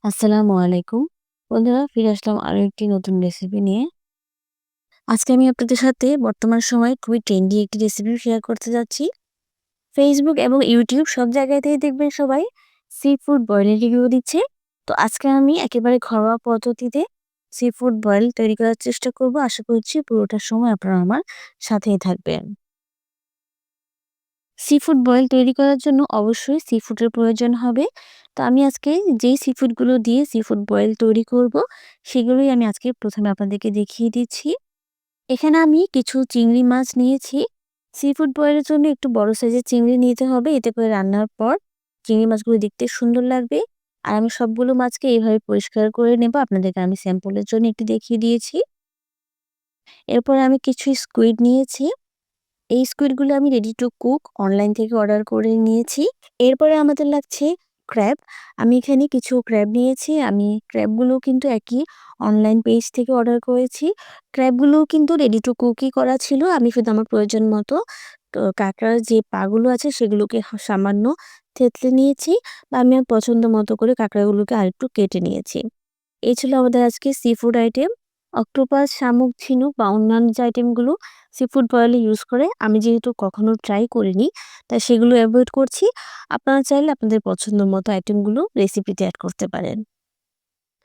আসসালামু আলাইকুম। বন্ধুরা ফিরে আসলাম আরো একটি নতুন রেসিপি নিয়ে। আজকে আমি আপনাদের সাথে বর্তমান সময়ে খুবই ট্রেন্ডি একটি রেসিপি শেয়ার করতে যাচ্ছি। Facebook এবং YouTube সব জায়গাতেই দেখবেন সবাই সি ফুড বয়েলের রিভিউ দিচ্ছে। তো আজকে আমি একেবারে ঘরোয়া পদ্ধতিতে সি ফুড বয়েল তৈরি করার চেষ্টা করব। আশা করছি পুরোটা সময় আপনারা আমার সাথেই থাকবেন। সিফুড বয়েল তৈরি করার জন্য অবশ্যই সিফুডের প্রয়োজন হবে। তো আমি আজকে যেই সিফুডগুলো দিয়ে সিফুড বয়েল তৈরি করব, সেগুলোই আমি আজকে ১ম এ আপনাদেরকে দেখিয়ে দিচ্ছি। এখানে আমি কিছু চিংড়ি মাছ নিয়েছি। সিফুড বয়েলের জন্য একটু বড় সাইজের চিংড়ি নিতে হবে। এতে করে রান্নার পর চিংড়ি মাছগুলো দেখতে সুন্দর লাগবে। আর আমি সবগুলো মাছকে এভাবে পরিষ্কার করে নেব। আপনাদেরকে আমি স্যাম্পলের জন্য একটু দেখিয়ে দিয়েছি। এরপরে আমি কিছু স্কুইড নিয়েছি। এই স্কুইডগুলো আমি রেডি টু কুক অনলাইন থেকে অর্ডার করে নিয়েছি। এরপরে আমাদের লাগছে ক্র্যাব। আমি এখানে কিছু ক্র্যাব নিয়েছি। আমি ক্র্যাবগুলো কিন্তু একই অনলাইন পেজ থেকে অর্ডার করেছি। ক্র্যাবগুলোও কিন্তু রেডি টু কুকই করা ছিল। আমি শুধু আমার প্রয়োজন মতো কাঁকড়ার যে পাগুলো আছে সেগুলোকে সামান্য থেতলে নিয়েছি বা আমি আমার পছন্দ মতো করে কাঁকড়াগুলোকে আরেকটু কেটে নিয়েছি। এই ছিল আমাদের আজকে সি-ফুড আইটেম। অক্টোপাস, শামুক, ঝিনুক বা অন্যান্য যে আইটেমগুলো সি-ফুড বয়েলে ইউজ করে আমি যেহেতু কখনো ট্রাই করিনি, তাই সেগুলো এভয়েড করছি। আপনারা চাইলে আপনাদের পছন্দ মতো আইটেমগুলো রেসিপিতে এড করতে পারেন।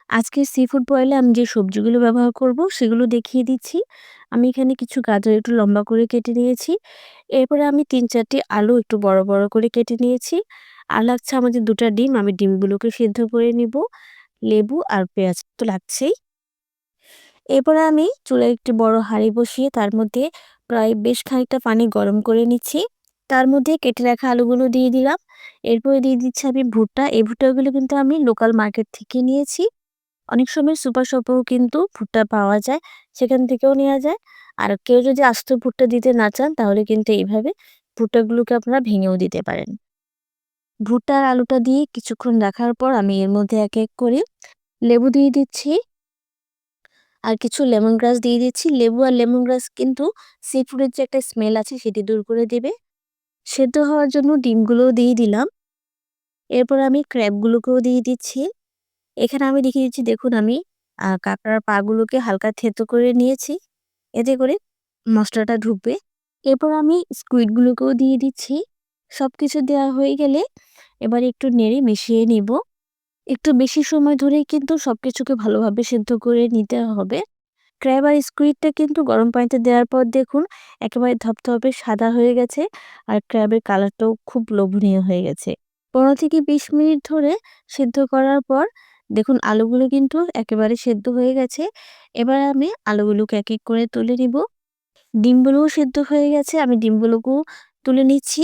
আজকে সি-ফুড বয়েলে আমি যে সবজিগুলো ব্যবহার করব সেগুলো দেখিয়ে দিচ্ছি। আমি এখানে কিছু গাজর একটু লম্বা করে কেটে নিয়েছি। এরপরে আমি ৩-৪ টি আলু একটু বড়, বড় করে কেটে নিয়েছি। আর লাগছে আমাদের ২ টা ডিম। আমি ডিমগুলোকে সিদ্ধ করে নিব। লেবু আর পেঁয়াজ তো লাগছেই। এরপরে আমি চুলায় একটি বড় হাঁড়ি বসিয়ে তার মধ্যে প্রায় বেশ খানিকটা পানি গরম করে নিচ্ছি। তার মধ্যে কেটে রাখা আলুগুলো দিয়ে দিলাম। এরপরে দিয়ে দিচ্ছি আমি ভুট্টা। এই ভুট্টাগুলো কিন্তু আমি লোকাল মার্কেট থেকে নিয়েছি। অনেক সময় সুপার শপেও কিন্তু ভুট্টা পাওয়া যায়। সেখান থেকেও নেওয়া যায়। আর কেউ যদি আস্ত ভুট্টা দিতে না চান তাহলে কিন্তু এইভাবে ভুট্টাগুলোকে আপনারা ভেঙেও দিতে পারেন। ভুট্টা আর আলুটা দিয়ে কিছুক্ষণ রাখার পর আমি এর মধ্যে এক, এক করে লেবু দিয়ে দিচ্ছি। আর কিছু লেমন গ্রাস দিয়ে দিচ্ছি। লেবু আর লেমন গ্রাস কিন্তু সি ফুডের যে একটা স্মেল আছে সেটি দূর করে দেবে। সেদ্ধ হওয়ার জন্য ডিমগুলোও দিয়ে দিলাম। এরপর আমি ক্র্যাবগুলোকেও দিয়ে দিচ্ছি। এখানে আমি দেখিয়ে দিচ্ছি, দেখুন আমি কাঁকড়ার পাগুলোকে হালকা থেতো করে নিয়েছি। এতে করে মসলাটা ঢুকবে। এরপর আমি স্কুইডগুলোকেও দিয়ে দিচ্ছি। সবকিছু দেওয়া হয়ে গেলে এবার একটু নেড়ে মিশিয়ে নিব। একটু বেশি সময় ধরেই কিন্তু সবকিছুকে ভালোভাবে সেদ্ধ করে নিতে হবে। ক্র্যাব আর স্কুইডটা কিন্তু গরম পানিতে দেওয়ার পর দেখুন একেবারে ধপধপে সাদা হয়ে গেছে আর ক্র্যাবের কালারটাও খুব লোভনীয় হয়ে গেছে। ১৫ থেকে ২০ মিনিট ধরে সিদ্ধ করার পর দেখুন আলুগুলো কিন্তু একেবারে সেদ্ধ হয়ে গেছে। এবার আমি আলুগুলোকে এক এক করে তুলে নিব। ডিমগুলোও সেদ্ধ হয়ে গেছে। আমি ডিমগুলোকেও তুলে নিচ্ছি।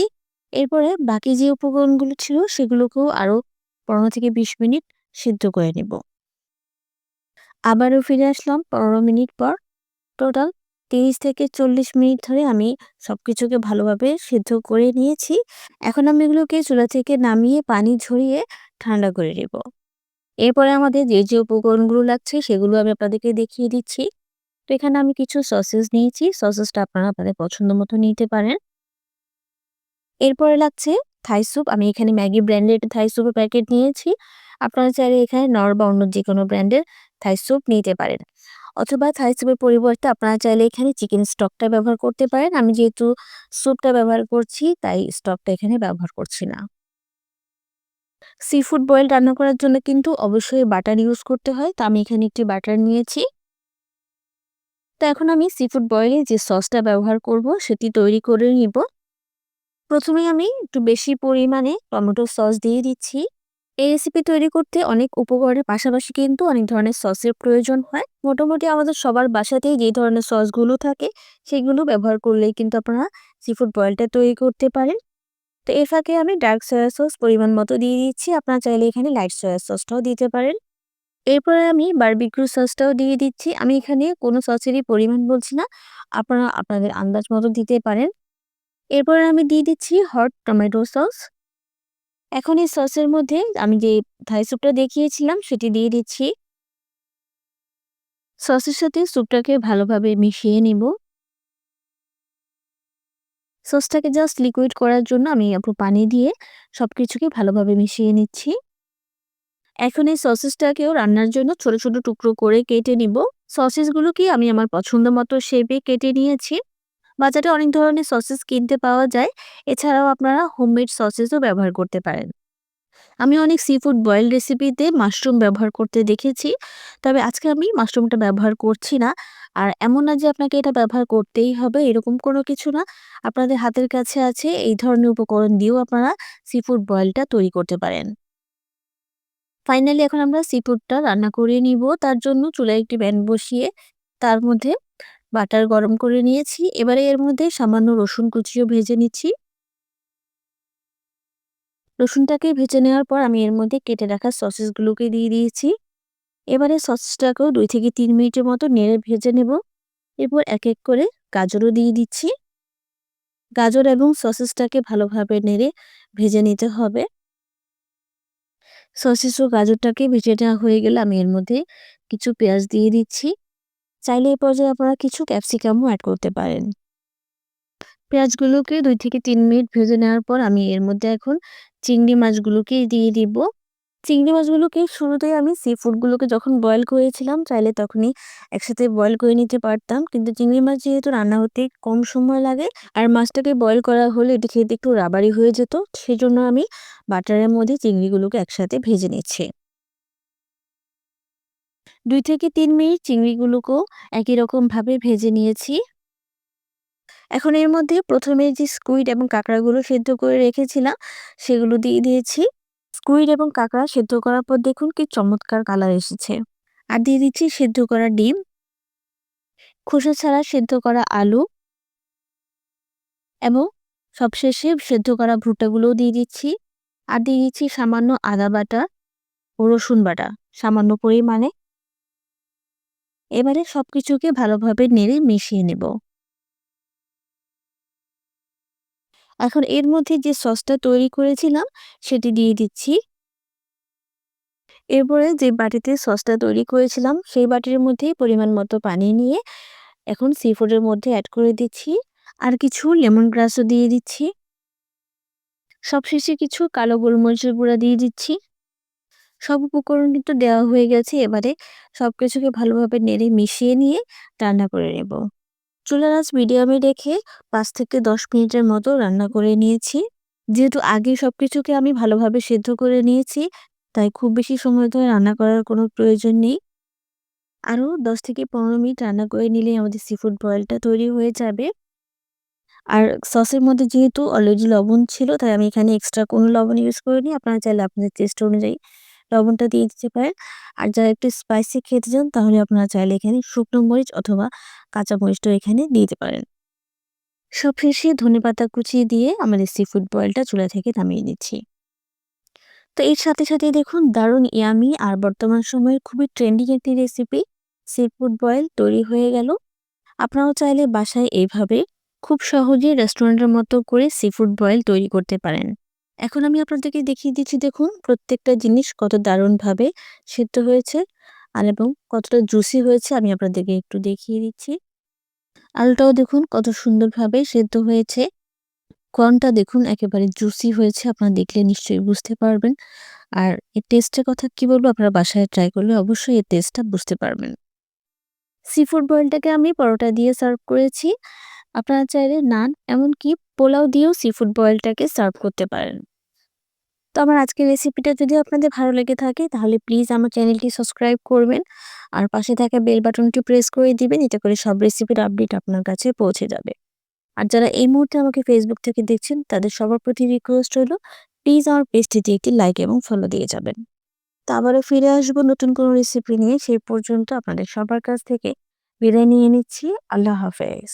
এরপরে বাকি যে উপকরণগুলো ছিল সেগুলোকেও আরো ১৫ থেকে ২০ মিনিট সিদ্ধ করে নিব। আবারও ফিরে আসলাম ১৫ মিনিট পর। টোটাল ৩০ থেকে ৪০ মিনিট ধরে আমি সবকিছুকে ভালোভাবে সিদ্ধ করে নিয়েছি। এখন আমি এগুলোকে চুলা থেকে নামিয়ে পানি ঝরিয়ে ঠান্ডা করে নেব। এরপরে আমাদের যে উপকরণগুলো লাগছে সেগুলো আমি আপনাদেরকে দেখিয়ে দিচ্ছি। তো এখানে আমি কিছু সসেস নিয়েছি। সসেসটা আপনারা আপনাদের পছন্দ মতো নিতে পারেন। এরপরে লাগছে থাই স্যুপ। আমি এখানে ম্যাগি ব্র্যান্ডের থাই স্যুপের প্যাকেট নিয়েছি। আপনারা চাইলে এখানে নর বা অন্য যেকোনো ব্র্যান্ডের থাই স্যুপ নিতে পারেন। অথবা থাই স্যুপের পরিবর্তে আপনারা চাইলে এখানে চিকেন স্টকটা ব্যবহার করতে পারেন। আমি যেহেতু স্যুপটা ব্যবহার করছি তাই স্টকটা এখানে ব্যবহার করছি না। সি-ফুড বয়েল রান্না করার জন্য কিন্তু অবশ্যই বাটার ইউজ করতে হয়। তো আমি এখানে একটি বাটার নিয়েছি। তো এখন আমি সি-ফুড বয়েলে যে সসটা ব্যবহার করব সেটি তৈরি করে নিব। প্রথমেই আমি একটু বেশি পরিমাণে টমেটো সস দিয়ে দিচ্ছি। এই রেসিপি তৈরি করতে অনেক উপকরণের পাশাপাশি কিন্তু অনেক ধরনের সসের প্রয়োজন হয়। মোটামুটি আমাদের সবার বাসাতেই যে ধরনের সসগুলো থাকে সেগুলো ব্যবহার করলেই কিন্তু আপনারা সি-ফুড বয়েলটা তৈরি করতে পারেন। তো এর ফাঁকে আমি ডার্ক সয়া সস পরিমাণ মতো দিয়ে দিচ্ছি। আপনারা চাইলে এখানে লাইট সয়া সসটাও দিতে পারেন। এরপরে আমি বারবিকিউ সসটাও দিয়ে দিচ্ছি। আমি এখানে কোনো সসেরই পরিমাণ বলছি না। আপনারা আপনাদের আন্দাজ মতো দিতে পারেন। এরপরে আমি দিয়ে দিচ্ছি হট টমেটো সস। এখন এই সসের মধ্যে আমি যে থাই স্যুপটা দেখিয়েছিলাম সেটি দিয়ে দিচ্ছি। সসের সাথে স্যুপটাকে ভালোভাবে মিশিয়ে নিব। সসটাকে জাস্ট লিকুইড করার জন্য আমি পানি দিয়ে সবকিছুকে ভালোভাবে মিশিয়ে নিচ্ছি। এখন এই সসেসটাকেও রান্নার জন্য ছোট, ছোট টুকরো করে কেটে নিব। সসেসগুলোকে আমি আমার পছন্দ মতো শেপে কেটে নিয়েছি। বাজারে অনেক ধরনের সসেস কিনতে পাওয়া যায়। এছাড়াও আপনারা হোমমেড সসেসও ব্যবহার করতে পারেন। আমি অনেক সিফুড বয়েল রেসিপিতে মাশরুম ব্যবহার করতে দেখেছি। তবে আজকে আমি মাশরুমটা ব্যবহার করছি না। আর এমন না যে আপনাকে এটা ব্যবহার করতেই হবে এরকম কোনো কিছু না। আপনাদের হাতের কাছে আছে এই ধরনের উপকরণ দিয়েও আপনারা সিফুড বয়েলটা তৈরি করতে পারেন। ফাইনালি এখন আমরা সিফুডটা রান্না করে নিব। তার জন্য চুলায় একটি প্যান বসিয়ে তার মধ্যে বাটার গরম করে নিয়েছি। এবারে এর মধ্যে সামান্য রসুন কুচিও ভেজে নিচ্ছি। রসুনটাকে ভেজে নেওয়ার পর আমি এর মধ্যে কেটে রাখা সসেসগুলোকে দিয়ে দিয়েছি। এবারে সসটাকেও 2 থেকে 3 মিনিটের মতো নেড়ে ভেজে নেব। এরপর এক এক করে গাজরও দিয়ে দিচ্ছি। গাজর এবং সসেসটাকে ভালোভাবে নেড়ে ভেজে নিতে হবে। সসেস ও গাজরটাকে ভেজে নেওয়া হয়ে গেলে আমি এর মধ্যে কিছু পেঁয়াজ দিয়ে দিচ্ছি। চাইলে এই পর্যায়ে আপনারা কিছু ক্যাপসিকামও অ্যাড করতে পারেন। পেঁয়াজগুলোকে 2 থেকে 3 মিনিট ভেজে নেওয়ার পর আমি এর মধ্যে এখন চিংড়ি মাছগুলোকে দিয়ে দিব। চিংড়ি মাছগুলোকে শুরুতেই আমি সি-ফুডগুলোকে যখন বয়েল করেছিলাম চাইলে তখনই একসাথে বয়েল করে নিতে পারতাম। কিন্তু চিংড়ি মাছ যেহেতু রান্না হতে কম সময় লাগে আর মাছটাকে বয়েল করা হলে এটি খেতে একটু রাবারি হয়ে যেত। সেজন্য আমি বাটারের মধ্যে চিংড়িগুলোকে একসাথে ভেজে নিচ্ছি। 2 থেকে 3 মিনিট চিংড়িগুলোকেও একই রকমভাবে ভেজে নিয়েছি। এখন এর মধ্যে ১ম এ যে স্কুইড এবং কাঁকড়াগুলো সেদ্ধ করে রেখেছিলাম সেগুলো দিয়ে দিয়েছি। স্কুইড এবং কাঁকড়া সেদ্ধ করার পর দেখুন কি চমৎকার কালার এসেছে। আর দিয়ে দিচ্ছি সেদ্ধ করা ডিম, খোসা ছাড়া সেদ্ধ করা আলু এবং সবশেষে সেদ্ধ করা ভুট্টাগুলোও দিয়ে দিচ্ছি। আর দিয়ে দিচ্ছি সামান্য আদা বাটা ও রসুন বাটা সামান্য পরিমাণে। এবারে সবকিছুকে ভালোভাবে নেড়ে মিশিয়ে নেব। এখন এর মধ্যে যে সসটা তৈরি করেছিলাম সেটি দিয়ে দিচ্ছি। এরপরে যে বাটিতে সসটা তৈরি করেছিলাম সেই বাটির মধ্যেই পরিমাণ মতো পানি নিয়ে এখন সি-ফুডের মধ্যে অ্যাড করে দিচ্ছি। আর কিছু লেমন গ্রাসও দিয়ে দিচ্ছি। সবশেষে কিছু কালো গোলমরিচের গুঁড়া দিয়ে দিচ্ছি। সব উপকরণ কিন্তু দেওয়া হয়ে গেছে। এবারে সবকিছুকে ভালোভাবে নেড়ে মিশিয়ে নিয়ে রান্না করে নেব। চুলার আঁচ মিডিয়ামে রেখে ৫ থেকে ১০ মিনিটের মতো রান্না করে নিয়েছি। যেহেতু আগে সবকিছুকে আমি ভালোভাবে সেদ্ধ করে নিয়েছি, তাই খুব বেশি সময় ধরে রান্না করার কোনো প্রয়োজন নেই। আরও ১০ থেকে ১৫ মিনিট রান্না করে নিলেই আমাদের সিফুড বয়েলটা তৈরি হয়ে যাবে। আর সসের মধ্যে যেহেতু অলরেডি লবণ ছিল, তাই আমি এখানে এক্সট্রা কোনো লবণ ইউজ করিনি। আপনারা চাইলে আপনাদের টেস্ট অনুযায়ী লবণটা দিয়ে দিতে পারেন। আর যারা একটু স্পাইসি খেতে চান, তাহলে আপনারা চাইলে এখানে শুকনো মরিচ অথবা কাঁচা মরিচটাও এখানে দিতে পারেন। সবশেষে ধনেপাতা কুচি দিয়ে আমাদের সিফুড বয়েলটা চুলা থেকে নামিয়ে নিচ্ছি। তো এর সাথে, সাথে দেখুন দারুণ ইয়ামি আর বর্তমান সময়ের খুবই ট্রেন্ডিং একটি রেসিপি সিফুড বয়েল তৈরি হয়ে গেল। আপনারাও চাইলে বাসায় এইভাবে খুব সহজেই রেস্টুরেন্টের মতো করে সিফুড বয়েল তৈরি করতে পারেন। এখন আমি আপনাদেরকে দেখিয়ে দিচ্ছি দেখুন প্রত্যেকটা জিনিস কত দারুণভাবে সেদ্ধ হয়েছে আর এবং কতটা জুসি হয়েছে আমি আপনাদেরকে একটু দেখিয়ে দিচ্ছি। আলুটাও দেখুন কত সুন্দরভাবে সেদ্ধ হয়েছে। কর্নটা দেখুন একেবারে জুসি হয়েছে। আপনারা দেখলে নিশ্চয়ই বুঝতে পারবেন। আর এর টেস্টের কথা কি বলবো আপনারা বাসায় ট্রাই করলে অবশ্যই এর টেস্টটা বুঝতে পারবেন। সিফুড বয়েলটাকে আমি পরোটা দিয়ে সার্ভ করেছি। আপনারা চাইলে নান এমনকি পোলাও দিয়েও সিফুড বয়েলটাকে সার্ভ করতে পারেন। তো আমার আজকের রেসিপিটা যদি আপনাদের ভালো লেগে থাকে তাহলে প্লিজ আমার চ্যানেলটি সাবস্ক্রাইব করবেন। আর পাশে থাকা বেল বাটনটি প্রেস করে দিবেন। এতে করে সব রেসিপির আপডেট আপনার কাছে পৌঁছে যাবে। আর যারা এই মুহূর্তে আমাকে ফেসবুক থেকে দেখছেন তাদের সবার প্রতি রিকোয়েস্ট হলো প্লিজ আমার পেজটিতে একটি লাইক এবং ফলো দিয়ে যাবেন। তো আবারও ফিরে আসবো নতুন কোনো রেসিপি নিয়ে। সেই পর্যন্ত আপনাদের সবার কাছ থেকে বিদায় নিয়ে নিচ্ছি। আল্লাহ হাফেজ।